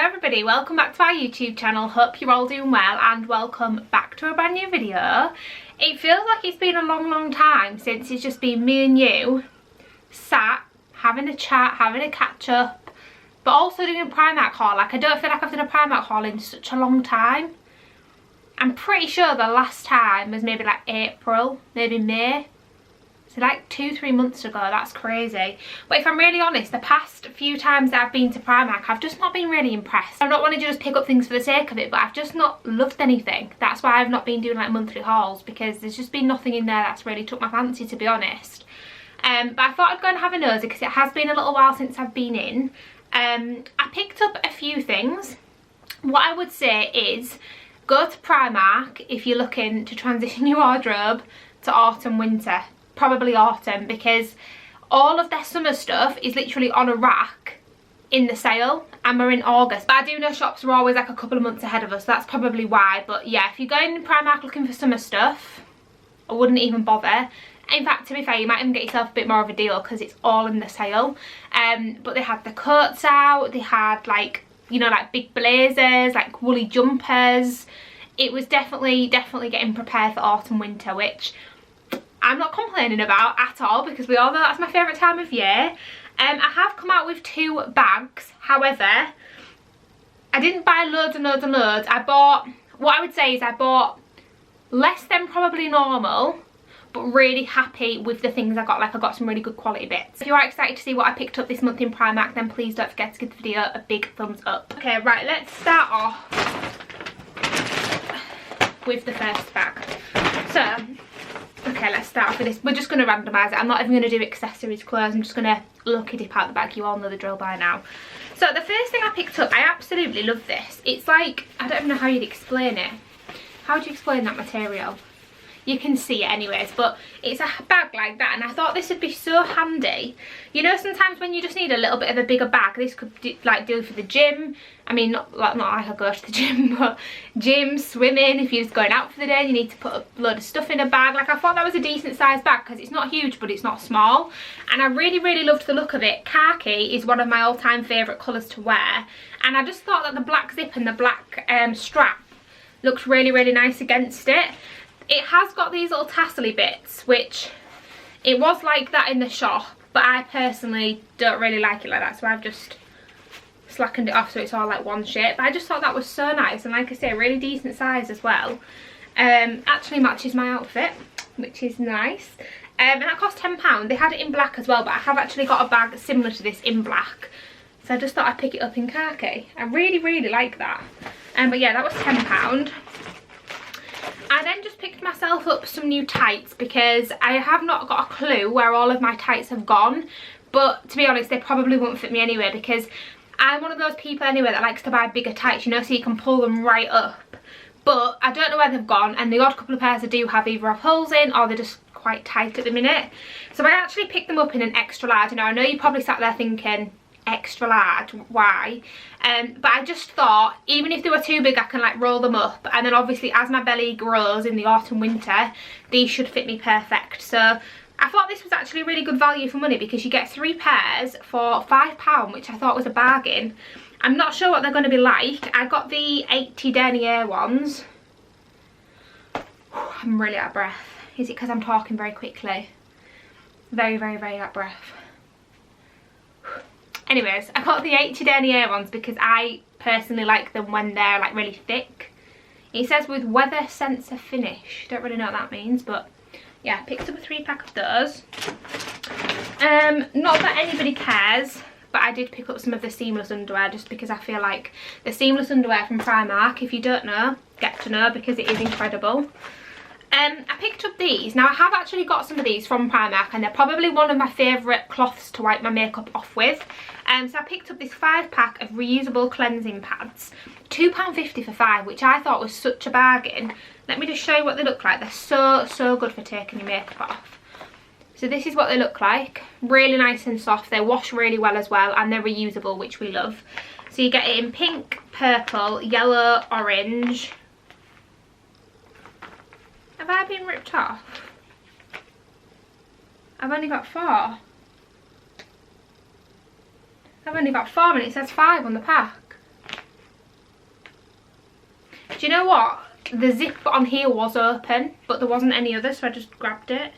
everybody, welcome back to our YouTube channel. Hope you're all doing well and welcome back to a brand new video. It feels like it's been a long time since it's just been me and you sat having a chat, having a catch up, but also doing a Primark haul. Like, I don't feel like I've done a Primark haul in such a long time. I'm pretty sure the last time was maybe like April, maybe May. So like 2-3 months ago. That's crazy. But if I'm really honest, the past few times that I've been to Primark, I've just not been really impressed. I'm not wanting to just pick up things for the sake of it, but I've just not loved anything. That's why I've not been doing like monthly hauls, because there's just been nothing in there that's really took my fancy, to be honest. But I thought I'd go and have a nosy because it has been a little while since I've been in. I picked up a few things. What I would say is go to Primark if you're looking to transition your wardrobe to autumn winter. Probably autumn, because all of their summer stuff is literally on a rack in the sale, and we're in August. But I do know shops are always like a couple of months ahead of us, so that's probably why. But yeah, if you're going to Primark looking for summer stuff, I wouldn't even bother. In fact, to be fair, you might even get yourself a bit more of a deal because it's all in the sale. But they had the coats out, they had like, you know, like big blazers, like woolly jumpers. It was definitely getting prepared for autumn winter, which I'm not complaining about at all, because we all know that's my favourite time of year. I have come out with 2 bags. However, I didn't buy loads and loads. I bought, what I would say is I bought less than probably normal, but really happy with the things I got. Like, I got some really good quality bits. If you are excited to see what I picked up this month in Primark, then please don't forget to give the video a big thumbs up. Okay, right, let's start off with the first bag. So, okay, let's start off with this. We're just going to randomise it. I'm not even going to do accessories, clothes. I'm just going to lucky dip out the bag. You all know the drill by now. So the first thing I picked up, I absolutely love this. It's like, I don't even know how you'd explain it. How would you explain that material? You can see it anyways, but it's a bag like that, and I thought this would be so handy. You know, sometimes when you just need a little bit of a bigger bag, this could do for the gym. I mean, not like I go to the gym, but gym, swimming, if you're just going out for the day and you need to put a load of stuff in a bag. Like, I thought that was a decent sized bag because it's not huge, but it's not small. And I really loved the look of it. Khaki is one of my all-time favourite colours to wear, and I just thought that the black zip and the black strap looked really nice against it. It has got these little tassely bits, which it was like that in the shop, but I personally don't really like it like that, so I've just slackened it off so it's all like one shape. But I just thought that was so nice, and like I say, really decent size as well. Actually matches my outfit, which is nice. And that cost £10. They had it in black as well, but I have actually got a bag similar to this in black, so I just thought I'd pick it up in khaki. I really like that. But yeah, that was £10. I then just picked myself up some new tights because I have not got a clue where all of my tights have gone, but to be honest, they probably won't fit me anyway, because I'm one of those people anyway that likes to buy bigger tights, you know, so you can pull them right up. But I don't know where they've gone, and the odd couple of pairs I do have either have holes in or they're just quite tight at the minute. So I actually picked them up in an extra large. Now, I know you probably sat there thinking, extra large, why? But I just thought, even if they were too big, I can like roll them up, and then obviously as my belly grows in the autumn winter, these should fit me perfect. So I thought this was actually a really good value for money, because you get 3 pairs for £5, which I thought was a bargain. I'm not sure what they're going to be like. I got the 80 denier ones. I'm really out of breath. Is it because I'm talking very quickly? Very out of breath. Anyways, I got the 80 denier ones because I personally like them when they're like really thick. It says with weather sensor finish. Don't really know what that means, but yeah, picked up a 3-pack of those. Not that anybody cares, but I did pick up some of the seamless underwear just because I feel like the seamless underwear from Primark, if you don't know, get to know, because it is incredible. I picked up these. Now, I have actually got some of these from Primark, and they're probably one of my favourite cloths to wipe my makeup off with. So I picked up this 5-pack of reusable cleansing pads. £2.50 for 5, which I thought was such a bargain. Let me just show you what they look like. They're so good for taking your makeup off. So this is what they look like. Really nice and soft. They wash really well as well, and they're reusable, which we love. So you get it in pink, purple, yellow, orange. Have I been ripped off? I've only got 4. I've only got 4 and it says 5 on the pack. what? The zip on here was open, but there wasn't any other, so I just grabbed it.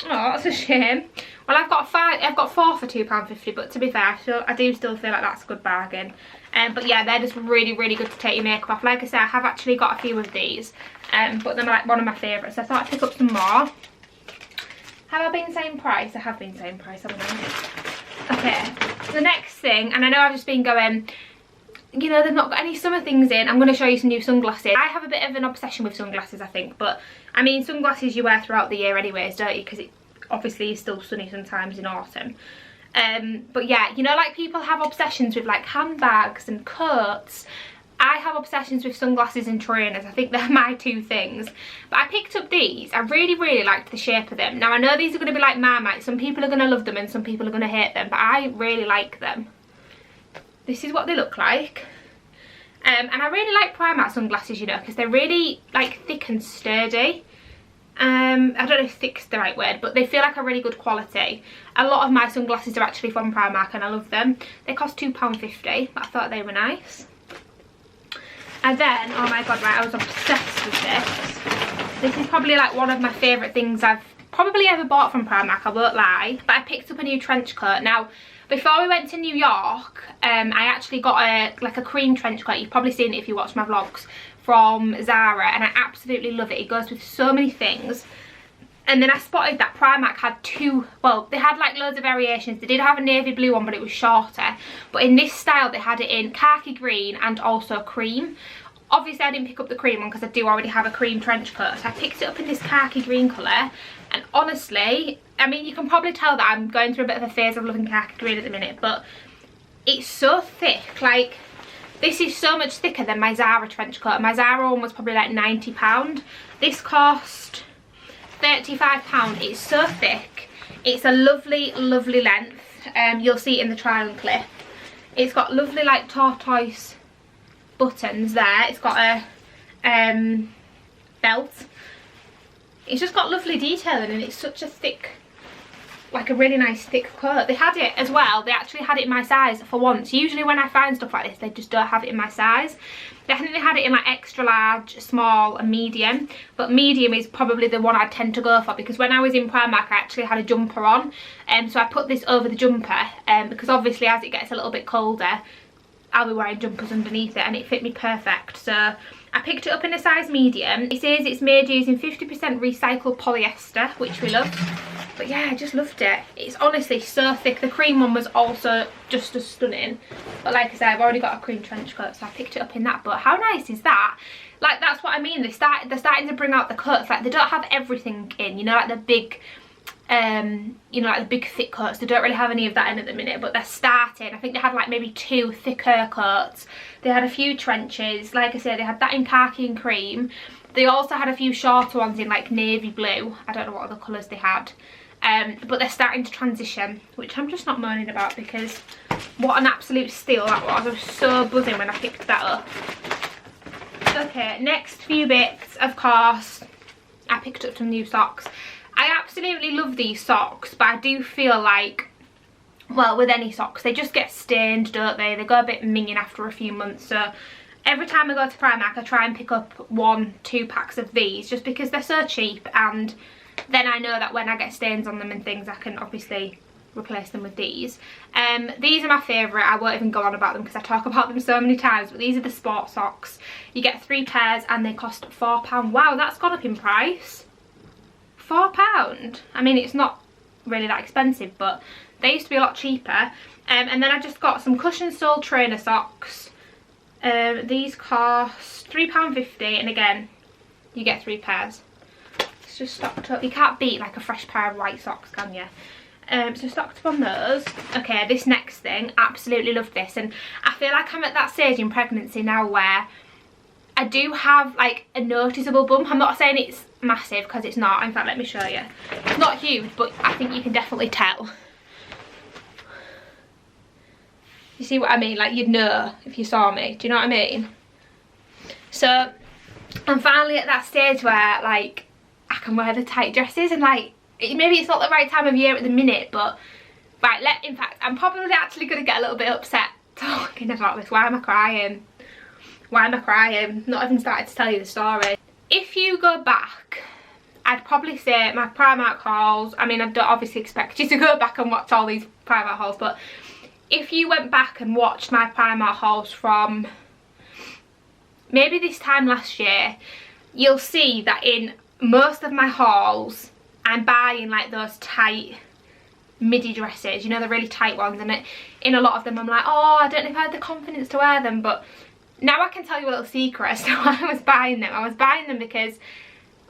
Oh, that's a shame. Well, I've got 4 for £2.50, but to be fair, I do still feel like that's a good bargain. But yeah, they're just really, really good to take your makeup off. Like I said, I have actually got a few of these, but they're like one of my favourites. So I thought I'd pick up some more. Have I been same price? I have been same price, haven't I? Okay, the next thing, and I know I've just been going, you know, they've not got any summer things in. I'm going to show you some new sunglasses. I have a bit of an obsession with sunglasses, I think, but I mean, sunglasses you wear throughout the year anyways, don't you? Because it obviously is still sunny sometimes in autumn. But yeah, you know, like people have obsessions with like handbags and coats. I have obsessions with sunglasses and trainers. I think they're my two things. But I picked up these. I really, really liked the shape of them. Now, I know these are going to be like Marmite. Some people are going to love them and some people are going to hate them, but I really like them. This is what they look like. And I really like Primark sunglasses, you know, because they're really like thick and sturdy. I don't know if thick's the right word, but they feel like a really good quality. A lot of my sunglasses are actually from Primark and I love them. They cost £2.50, but I thought they were nice. And then, oh my god, right, I was obsessed with this. This is probably like one of my favourite things I've probably ever bought from Primark, I won't lie. But I picked up a new trench coat. Now, before we went to New York, I actually got a cream trench coat. You've probably seen it if you watch my vlogs, from Zara, and I absolutely love it. It goes with so many things. And then I spotted that Primark had two, well, they had like loads of variations. They did have a navy blue one, but it was shorter. But in this style, they had it in khaki green and also cream. Obviously, I didn't pick up the cream one because I do already have a cream trench coat. So I picked it up in this khaki green colour. And honestly, I mean, you can probably tell that I'm going through a bit of a phase of loving khaki green at the minute. But it's so thick. Like, this is so much thicker than my Zara trench coat. My Zara one was probably like £90. This cost £35. It's so thick. It's a lovely, lovely length. You'll see it in the try on clip. It's got lovely like tortoise buttons there. It's got a belt. It's just got lovely detailing and it's such a thick, like a really nice thick coat. They had it as well, they actually had it in my size for once. Usually when I find stuff like this, they just don't have it in my size. They definitely had it in like extra large, small and medium, but medium is probably the one I tend to go for because when I was in Primark I actually had a jumper on, so I put this over the jumper because obviously as it gets a little bit colder I'll be wearing jumpers underneath it, and it fit me perfect. So I picked it up in a size medium. It says it's made using 50% recycled polyester, which we love. But yeah, I just loved it. It's honestly so thick. The cream one was also just as stunning. But like I said, I've already got a cream trench coat, so I picked it up in that. But how nice is that? Like, that's what I mean. They're starting to bring out the coats. Like, they don't have everything in, you know, like the big, you know, like the big thick coats. They don't really have any of that in at the minute, but they're starting. I think they had like maybe 2 thicker coats. They had a few trenches. Like I said, they had that in khaki and cream. They also had a few shorter ones in like navy blue. I don't know what other colours they had. But they're starting to transition, which I'm just not moaning about because what an absolute steal that was. I was so buzzing when I picked that up. Okay, next few bits, of course, I picked up some new socks. I absolutely love these socks, but I do feel like, well, with any socks, they just get stained, don't they? They go a bit minging after a few months, so every time I go to Primark, I try and pick up 1-2 packs of these, just because they're so cheap, and then I know that when I get stains on them and things, I can obviously replace them with these. These are my favourite. I won't even go on about them because I talk about them so many times, but these are the sport socks. You get 3 pairs and they cost £4. Wow, that's gone up in price. £4. I mean, it's not really that expensive, but they used to be a lot cheaper. And then I just got some cushion sole trainer socks. These cost £3.50, and again, you get 3 pairs. It's just stocked up. You can't beat like a fresh pair of white socks, can you? So stocked up on those. Okay, this next thing, absolutely love this, and I feel like I'm at that stage in pregnancy now where I do have like a noticeable bump. I'm not saying it's massive because it's not. In fact, let me show you. It's not huge, but I think you can definitely tell. You see what I mean? Like, you'd know if you saw me. Do you know what I mean? So I'm finally at that stage where like I can wear the tight dresses, and like maybe it's not the right time of year at the minute, but right, in fact, I'm probably actually going to get a little bit upset talking about this. Why am I crying? Why am I crying? Not even started to tell you the story. If you go back, I'd probably say my Primark hauls, I mean I don't obviously expect you to go back and watch all these Primark hauls, but if you went back and watched my Primark hauls from maybe this time last year, you'll see that in most of my hauls I'm buying like those tight midi dresses, you know, the really tight ones, and in a lot of them I'm like, oh, I don't know if I had the confidence to wear them. But now I can tell you a little secret as to why I was buying them. I was buying them because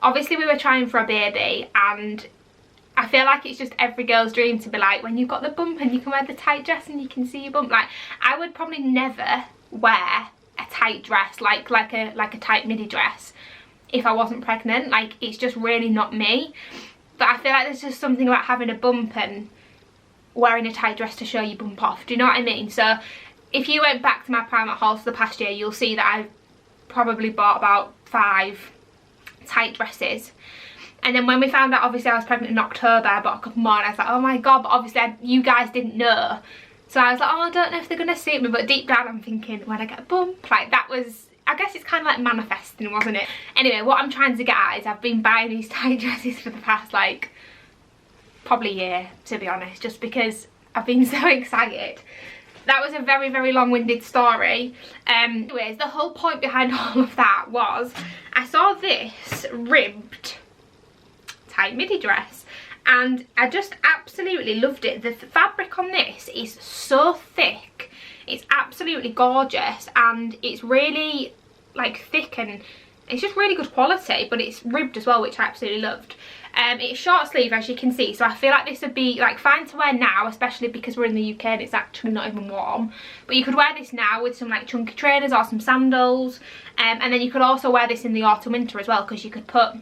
obviously we were trying for a baby, and I feel like it's just every girl's dream to be like, when you've got the bump and you can wear the tight dress and you can see your bump. Like, I would probably never wear a tight dress like a tight midi dress if I wasn't pregnant. Like, it's just really not me. But I feel like there's just something about having a bump and wearing a tight dress to show your bump off. Do you know what I mean? So if you went back to my Primark hauls for the past year, you'll see that I've probably bought about 5 tight dresses. And then when we found out, obviously I was pregnant in October, I bought a couple more, and I was like, oh my god, but obviously you guys didn't know. So I was like, oh, I don't know if they're going to suit me, but deep down I'm thinking, when I get a bump, like, that was, I guess it's kind of like manifesting, wasn't it? Anyway, what I'm trying to get at is I've been buying these tight dresses for the past, like, probably a year, to be honest, just because I've been so excited. That was a very, very long-winded story. Anyways, the whole point behind all of that was I saw this ribbed tight midi dress and I just absolutely loved it. The fabric on this is so thick. It's absolutely gorgeous, and it's really like thick, and it's just really good quality, but it's ribbed as well, which I absolutely loved. It's short sleeve, as you can see, so I feel like this would be like fine to wear now, especially because we're in the UK and it's actually not even warm. But you could wear this now with some like chunky trainers or some sandals, and then you could also wear this in the autumn winter as well, because you could put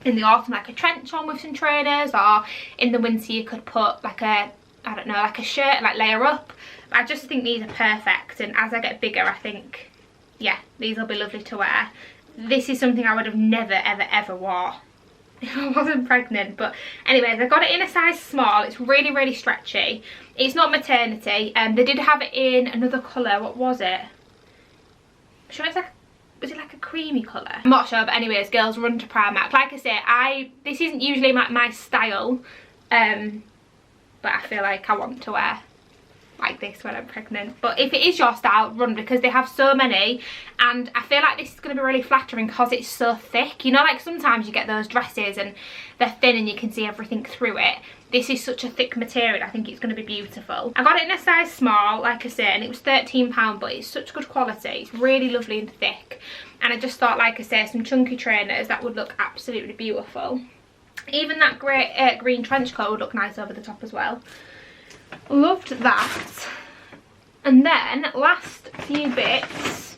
in the autumn like a trench on with some trainers, or in the winter you could put like a, I don't know, like a shirt, like layer up. I just think these are perfect, and as I get bigger I think, yeah, these will be lovely to wear. This is something I would have never ever wore if I wasn't pregnant. But anyways, I got it in a size small. It's really, really stretchy. It's not maternity. They did have it in another colour. What was it? I'm sure it's like, was it like a creamy colour? I'm not sure, but anyways, girls, run to Primark. Like I say, this isn't usually my style, but I feel like I want to wear like this when I'm pregnant. But if it is your style, run, because they have so many, and I feel like this is going to be really flattering because it's so thick. You know, like sometimes you get those dresses and they're thin and you can see everything through it. This is such a thick material. I think it's going to be beautiful. I got it in a size small, like I said, and it was £13, but it's such good quality. It's really lovely and thick, and I just thought, like I say, some chunky trainers, that would look absolutely beautiful. Even that great green trench coat would look nice over the top as well. Loved that. And then last few bits,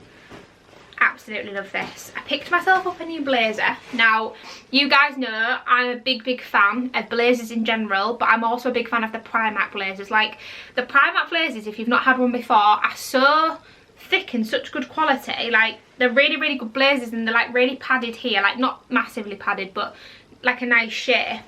absolutely love this. I picked myself up a new blazer. Now, you guys know I'm a big fan of blazers in general, but I'm also a big fan of the Primark blazers. Like, the Primark blazers, if you've not had one before, are so thick and such good quality. Like, they're really good blazers, and they're like really padded here, like not massively padded, but like a nice shape.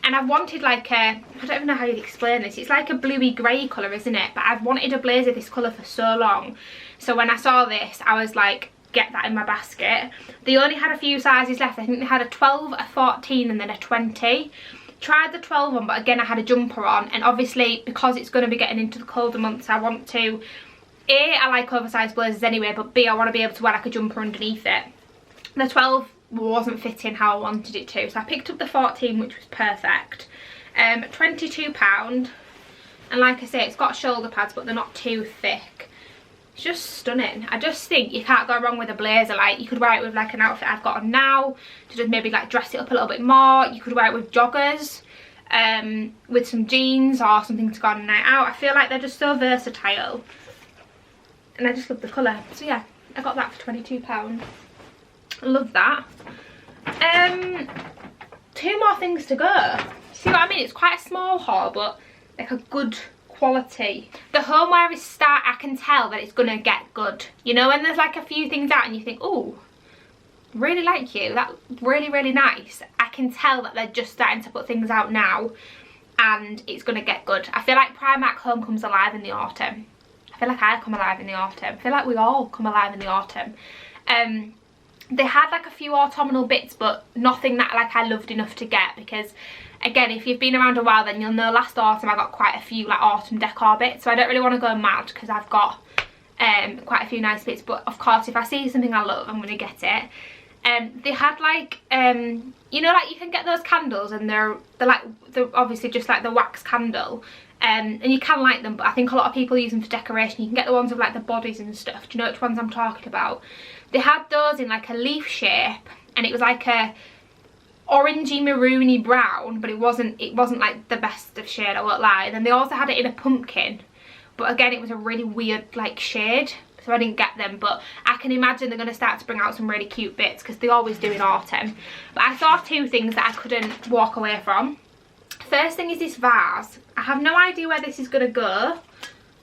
And I've wanted like a, I don't even know how you'd explain this, it's like a bluey grey colour, isn't it? But I've wanted a blazer this colour for so long, so when I saw this I was like, get that in my basket. They only had a few sizes left. I think they had a 12, a 14 and then a 20. Tried the 12 one, but again I had a jumper on, and obviously because it's going to be getting into the colder months, I want to, A, I like oversized blazers anyway, but B, I want to be able to wear like a jumper underneath it. The 12 wasn't fitting how I wanted it to, so I picked up the 14, which was perfect. £22, and like I say, it's got shoulder pads, but they're not too thick. It's just stunning. I just think you can't go wrong with a blazer. Like, you could wear it with like an outfit I've got on now, to just maybe like dress it up a little bit more. You could wear it with joggers, with some jeans or something to go on a night out. I feel like they're just so versatile, and I just love the colour. So yeah, I got that for £22. I love that. 2 more things to go. See what I mean? It's quite a small haul, but like a good quality. The homeware is I can tell that it's gonna get good. You know, when there's like a few things out and you think, oh, really like you, that's really nice. I can tell that they're just starting to put things out now, and it's gonna get good. I feel like Primark home comes alive in the autumn. I feel like I come alive in the autumn. I feel like we all come alive in the autumn. They had like a few autumnal bits, but nothing that like I loved enough to get, because again, if you've been around a while, then you'll know last autumn I got quite a few like autumn decor bits, so I don't really want to go mad because I've got quite a few nice bits. But of course, if I see something I love, I'm going to get it. They had like you know, like you can get those candles, and they're obviously just like the wax candle, and you can light them, but I think a lot of people use them for decoration. You can get the ones with like the bodies and stuff. Do you know which ones I'm talking about? They had those in like a leaf shape, and it was like a orangey maroony brown, but it wasn't like the best of shade, I won't lie. And then they also had it in a pumpkin, but again, it was a really weird like shade, so I didn't get them. But I can imagine they're going to start to bring out some really cute bits, because they always do in autumn. But I saw two things that I couldn't walk away from. First thing is this vase. I have no idea where this is going to go,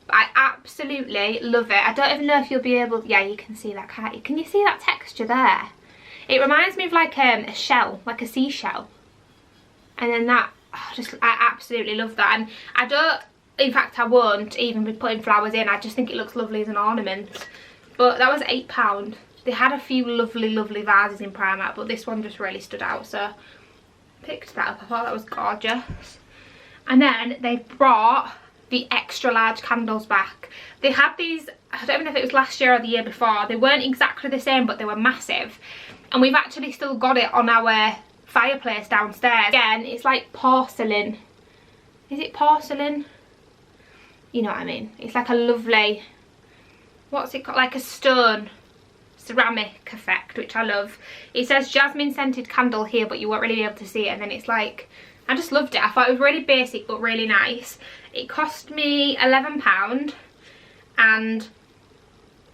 but I absolutely love it. I don't even know if you'll be able, yeah, you can see that, can't you? Can you see that texture there? It reminds me of like a shell, like a seashell. And then that, I absolutely love that. And I don't, in fact I won't even be putting flowers in, I just think it looks lovely as an ornament. But that was £8. They had a few lovely vases in Primark, but this one just really stood out, so picked that up. I thought that was gorgeous. And then they brought the extra large candles back. They had these, I don't even know if it was last year or the year before. They weren't exactly the same, but they were massive. And we've actually still got it on our fireplace downstairs. Again, it's like porcelain. Is it porcelain? You know what I mean. It's like a lovely, what's it called? Like a stone ceramic effect, which I love. It says jasmine scented candle here, but you won't really be able to see it. And then it's like, I just loved it. I thought it was really basic but really nice. It cost me £11, and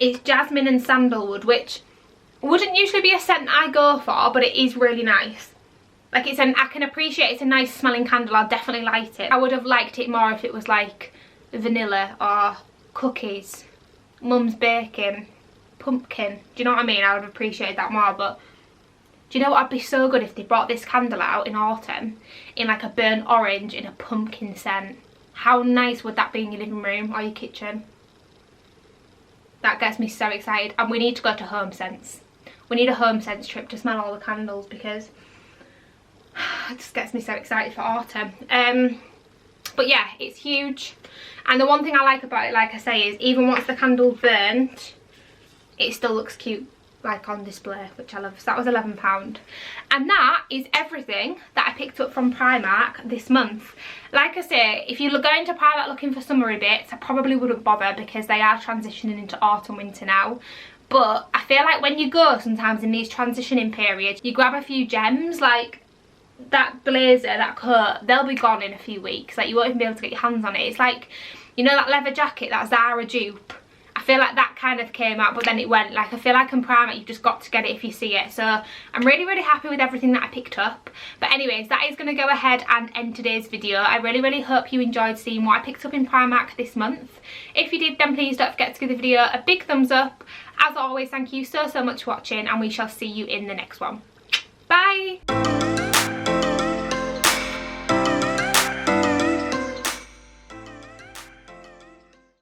it's jasmine and sandalwood, which wouldn't usually be a scent I go for, but it is really nice. Like I can appreciate it's a nice smelling candle. I'll definitely light it. I would have liked it more if it was like vanilla or cookies, mum's baking, pumpkin. Do you know what I mean? I would have appreciated that more. But do you know what would be so good if they brought this candle out in autumn in like a burnt orange in a pumpkin scent? How nice would that be in your living room or your kitchen? That gets me so excited. And we need to go to Home Sense. We need a Home Sense trip to smell all the candles, because it just gets me so excited for autumn. But yeah, it's huge. And the one thing I like about it, like I say, is even once the candle's burnt, it still looks cute like on display, which I love. So that was £11. And that is everything that I picked up from Primark this month. Like I say, if you're going to Primark looking for summery bits, I probably wouldn't bother, because they are transitioning into autumn winter now. But I feel like when you go sometimes in these transitioning periods, you grab a few gems, like that blazer, that coat, they'll be gone in a few weeks. Like you won't even be able to get your hands on it. It's like, you know that leather jacket, that Zara dupe? I feel like that kind of came out, but then it went. Like I feel like in Primark you've just got to get it if you see it. So I'm really happy with everything that I picked up. But anyways, that is going to go ahead and end today's video. I really hope you enjoyed seeing what I picked up in Primark this month. If you did, then please don't forget to give the video a big thumbs up. As always, thank you so much for watching, and we shall see you in the next one. Bye!